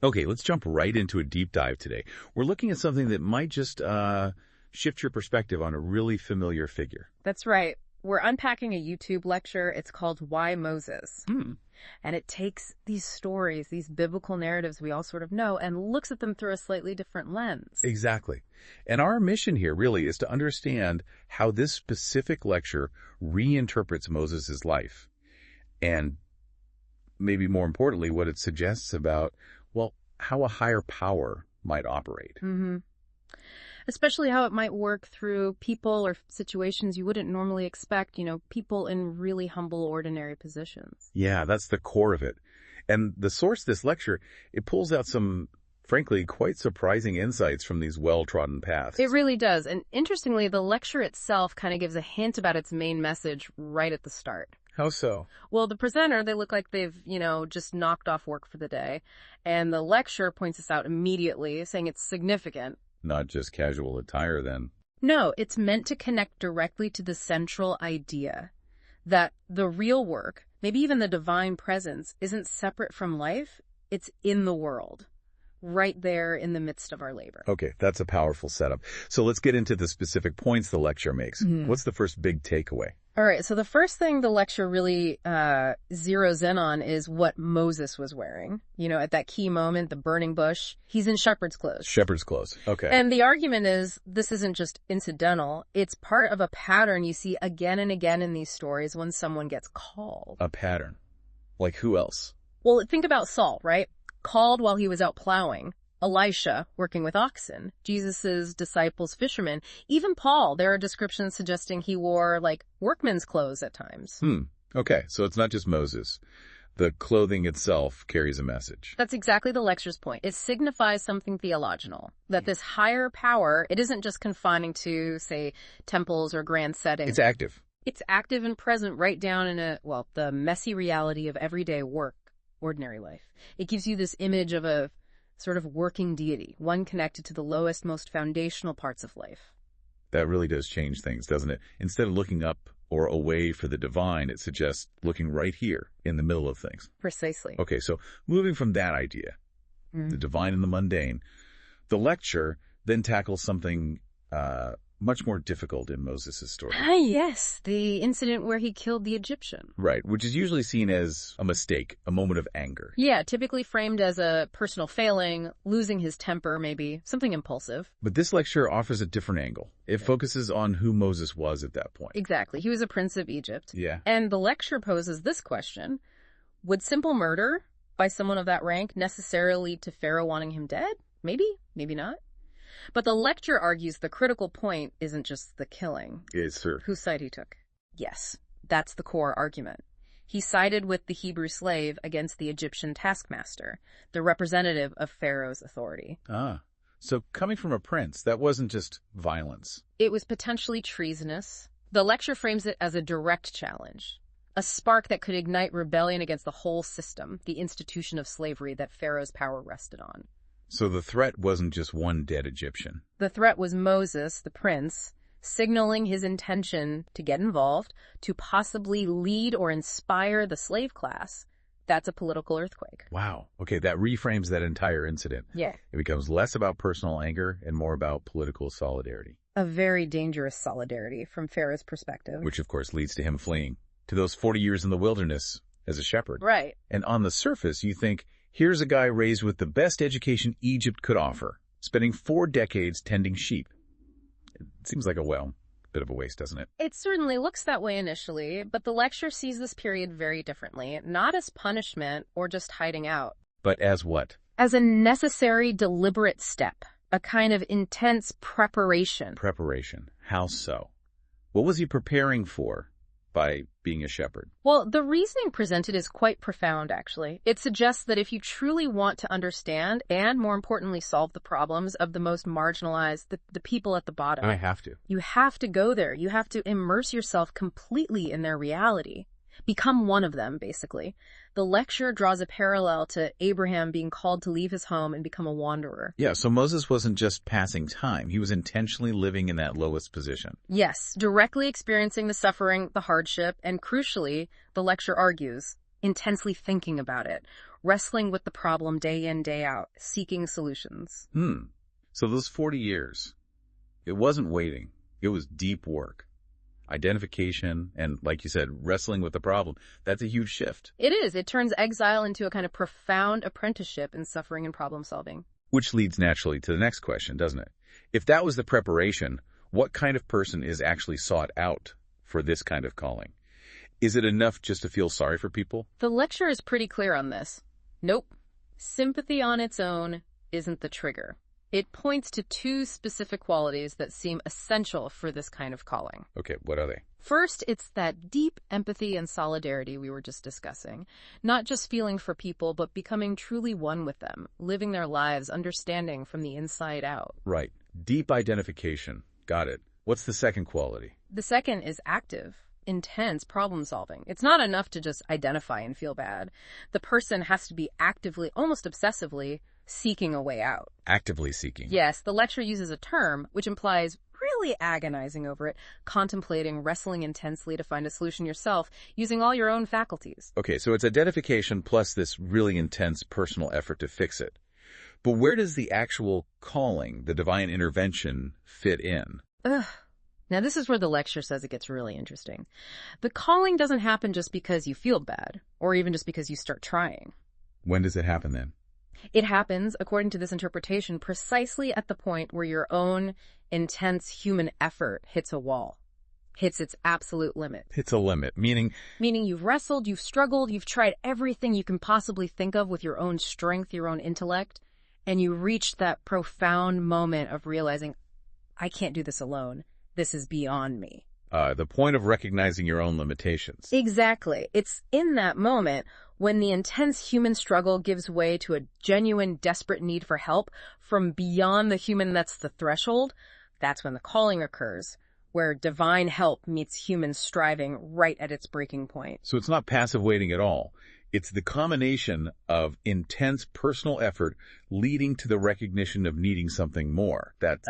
Okay, let's jump right into a deep dive today. We're looking at something that might just shift your perspective on a really familiar figure. That's right. We're unpacking a YouTube lecture. It's called Why Moses? And it takes these stories, these biblical narratives we all sort of know, and looks at them through a slightly different lens. Exactly. And our mission here really is to understand how this specific lecture reinterprets Moses' life. And maybe more importantly, what it suggests about, well, how a higher power might operate. Especially how it might work through people or situations you wouldn't normally expect, people in really humble, ordinary positions. Yeah, that's the core of it. And the source of this lecture, it pulls out some, frankly, quite surprising insights from these well-trodden paths. It really does. And interestingly, the lecture itself kind of gives a hint about its main message right at the start. How so? Well, the presenter, they look like they've, just knocked off work for the day. And the lecturer points this out immediately, saying it's significant. Not just casual attire, then. No, it's meant to connect directly to the central idea that the real work, maybe even the divine presence, isn't separate from life. It's in the world, right there in the midst of our labor. Okay, that's a powerful setup. So let's get into the specific points the lecture makes. What's the first big takeaway? All right, so the first thing the lecture really zeroes in on is what Moses was wearing. At that key moment, the burning bush, he's in shepherd's clothes. Shepherd's clothes, okay. And the argument is this isn't just incidental. It's part of a pattern you see again and again in these stories when someone gets called. A pattern? Like who else? Well, think about Saul, right? Called while he was out plowing. Elisha, working with oxen. Jesus' disciples, fishermen. Even Paul, there are descriptions suggesting he wore, workman's clothes at times. Okay, so it's not just Moses. The clothing itself carries a message. That's exactly the lecture's point. It signifies something theological. That this higher power, it isn't just confining to, say, temples or grand settings. It's active. It's active and present right down in the messy reality of everyday work, ordinary life. It gives you this image of a sort of working deity, one connected to the lowest, most foundational parts of life. That really does change things, doesn't it? Instead of looking up or away for the divine, it suggests looking right here in the middle of things. Precisely. Okay, so moving from that idea, the divine and the mundane, the lecture then tackles something much more difficult in Moses' story. Yes, the incident where he killed the Egyptian. Right, which is usually seen as a mistake, a moment of anger. Yeah, typically framed as a personal failing, losing his temper maybe, something impulsive. But this lecture offers a different angle. It focuses on who Moses was at that point. Exactly. He was a prince of Egypt. Yeah. And the lecture poses this question: would simple murder by someone of that rank necessarily lead to Pharaoh wanting him dead? Maybe, maybe not. But the lecture argues the critical point isn't just the killing. Yes, sir. Whose side he took. Yes, that's the core argument. He sided with the Hebrew slave against the Egyptian taskmaster, the representative of Pharaoh's authority. So coming from a prince, that wasn't just violence. It was potentially treasonous. The lecture frames it as a direct challenge, a spark that could ignite rebellion against the whole system, the institution of slavery that Pharaoh's power rested on. So the threat wasn't just one dead Egyptian. The threat was Moses, the prince, signaling his intention to get involved, to possibly lead or inspire the slave class. That's a political earthquake. Wow. Okay, that reframes that entire incident. Yeah. It becomes less about personal anger and more about political solidarity. A very dangerous solidarity from Pharaoh's perspective. Which, of course, leads to him fleeing to those 40 years in the wilderness as a shepherd. Right. And on the surface, you think, here's a guy raised with the best education Egypt could offer, spending 4 decades tending sheep. It seems like bit of a waste, doesn't it? It certainly looks that way initially, but the lecture sees this period very differently, not as punishment or just hiding out. But as what? As a necessary, deliberate step, a kind of intense preparation. Preparation. How so? What was he preparing for by being a shepherd? Well, the reasoning presented is quite profound, actually. It suggests that if you truly want to understand and, more importantly, solve the problems of the most marginalized, the people at the bottom. I have to. You have to go there. You have to immerse yourself completely in their reality. Become one of them, basically. The lecture draws a parallel to Abraham being called to leave his home and become a wanderer. Yeah, so Moses wasn't just passing time. He was intentionally living in that lowest position. Yes, directly experiencing the suffering, the hardship, and crucially, the lecture argues, intensely thinking about it, wrestling with the problem day in, day out, seeking solutions. So those 40 years, it wasn't waiting. It was deep work. Identification and, like you said, wrestling with the problem. That's a huge shift. It is. It turns exile into a kind of profound apprenticeship in suffering and problem solving. Which leads naturally to the next question, doesn't it? If that was the preparation, what kind of person is actually sought out for this kind of calling? Is it enough just to feel sorry for people? The lecture is pretty clear on this. Nope. Sympathy on its own isn't the trigger. It points to two specific qualities that seem essential for this kind of calling. Okay, what are they? First, it's that deep empathy and solidarity we were just discussing. Not just feeling for people, but becoming truly one with them, living their lives, understanding from the inside out. Right. Deep identification. Got it. What's the second quality? The second is active, intense problem solving. It's not enough to just identify and feel bad. The person has to be actively, almost obsessively, seeking a way out. Actively seeking. Yes, the lecture uses a term which implies really agonizing over it, contemplating, wrestling intensely to find a solution yourself, using all your own faculties. Okay, so it's identification plus this really intense personal effort to fix it. But where does the actual calling, the divine intervention, fit in? Now this is where the lecture says it gets really interesting. The calling doesn't happen just because you feel bad, or even just because you start trying. When does it happen then? It happens, according to this interpretation, precisely at the point where your own intense human effort hits a wall, hits its absolute limit. Hits a limit, meaning? Meaning you've wrestled, you've struggled, you've tried everything you can possibly think of with your own strength, your own intellect, and you reached that profound moment of realizing, I can't do this alone. This is beyond me. The point of recognizing your own limitations. Exactly. It's in that moment when the intense human struggle gives way to a genuine, desperate need for help from beyond the human that's the threshold. That's when the calling occurs, where divine help meets human striving right at its breaking point. So it's not passive waiting at all. It's the combination of intense personal effort leading to the recognition of needing something more. That's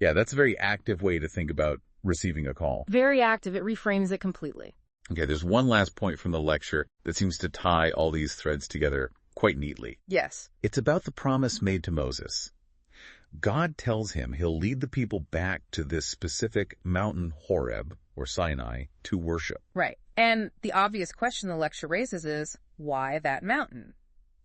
a very active way to think about receiving a call. Very active. It reframes it completely. Okay, there's one last point from the lecture that seems to tie all these threads together quite neatly. Yes. It's about the promise made to Moses. God tells him he'll lead the people back to this specific mountain Horeb, or Sinai, to worship. Right. And the obvious question the lecture raises is, why that mountain?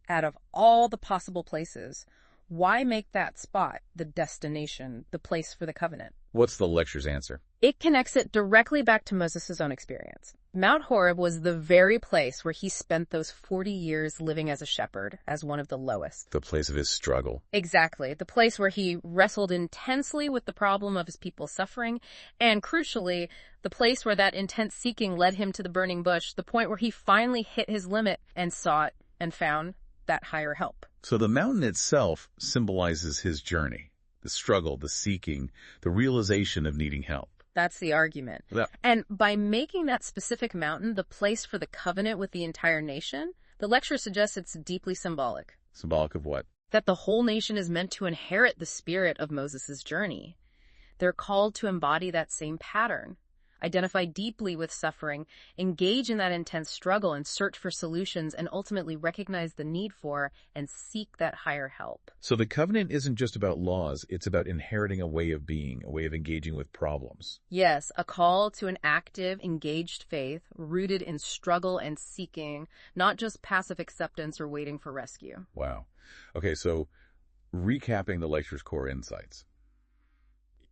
Out of all the possible places, why make that spot the destination, the place for the covenant? What's the lecture's answer? It connects it directly back to Moses' own experience. Mount Horeb was the very place where he spent those 40 years living as a shepherd, as one of the lowest. The place of his struggle. Exactly. The place where he wrestled intensely with the problem of his people's suffering, and crucially, the place where that intense seeking led him to the burning bush, the point where he finally hit his limit and sought and found that higher help. So the mountain itself symbolizes his journey, the struggle, the seeking, the realization of needing help. That's the argument. Yeah. And by making that specific mountain the place for the covenant with the entire nation, the lecture suggests it's deeply symbolic. Symbolic of what? That the whole nation is meant to inherit the spirit of Moses' journey. They're called to embody that same pattern, identify deeply with suffering, engage in that intense struggle and search for solutions, and ultimately recognize the need for and seek that higher help. So the covenant isn't just about laws, it's about inheriting a way of being, a way of engaging with problems. Yes, a call to an active, engaged faith rooted in struggle and seeking, not just passive acceptance or waiting for rescue. Wow. Okay, so recapping the lecture's core insights.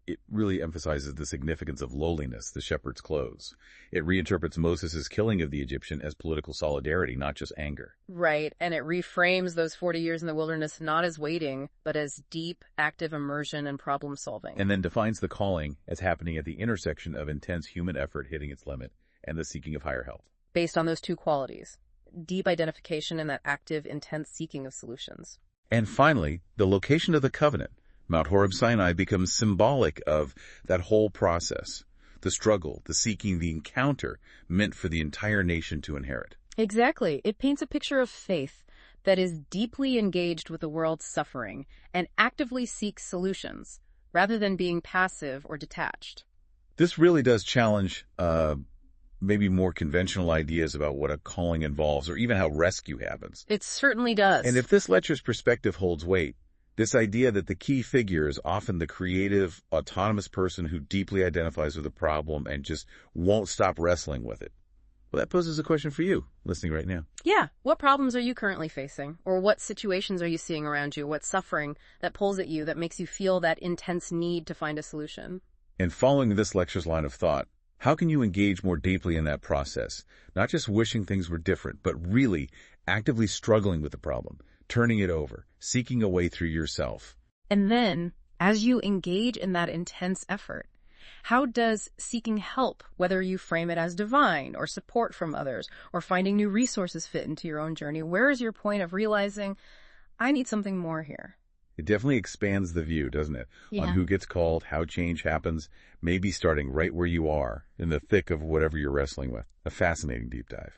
It really emphasizes the significance of lowliness, the shepherd's clothes. It reinterprets Moses' killing of the Egyptian as political solidarity, not just anger. Right, and it reframes those 40 years in the wilderness not as waiting, but as deep, active immersion and problem solving. And then defines the calling as happening at the intersection of intense human effort hitting its limit and the seeking of higher help. Based on those two qualities, deep identification and that active, intense seeking of solutions. And finally, the location of the covenant. Mount Horeb Sinai becomes symbolic of that whole process, the struggle, the seeking, the encounter meant for the entire nation to inherit. Exactly. It paints a picture of faith that is deeply engaged with the world's suffering and actively seeks solutions, rather than being passive or detached. This really does challenge maybe more conventional ideas about what a calling involves or even how rescue happens. It certainly does. And if this lecture's perspective holds weight, this idea that the key figure is often the creative, autonomous person who deeply identifies with a problem and just won't stop wrestling with it. Well, that poses a question for you, listening right now. Yeah. What problems are you currently facing? Or what situations are you seeing around you? What suffering that pulls at you that makes you feel that intense need to find a solution? And following this lecture's line of thought, how can you engage more deeply in that process? Not just wishing things were different, but really actively struggling with the problem, turning it over, seeking a way through yourself. And then, as you engage in that intense effort, how does seeking help, whether you frame it as divine or support from others or finding new resources fit into your own journey, where is your point of realizing, I need something more here? It definitely expands the view, doesn't it? Yeah. On who gets called, how change happens, maybe starting right where you are, in the thick of whatever you're wrestling with. A fascinating deep dive.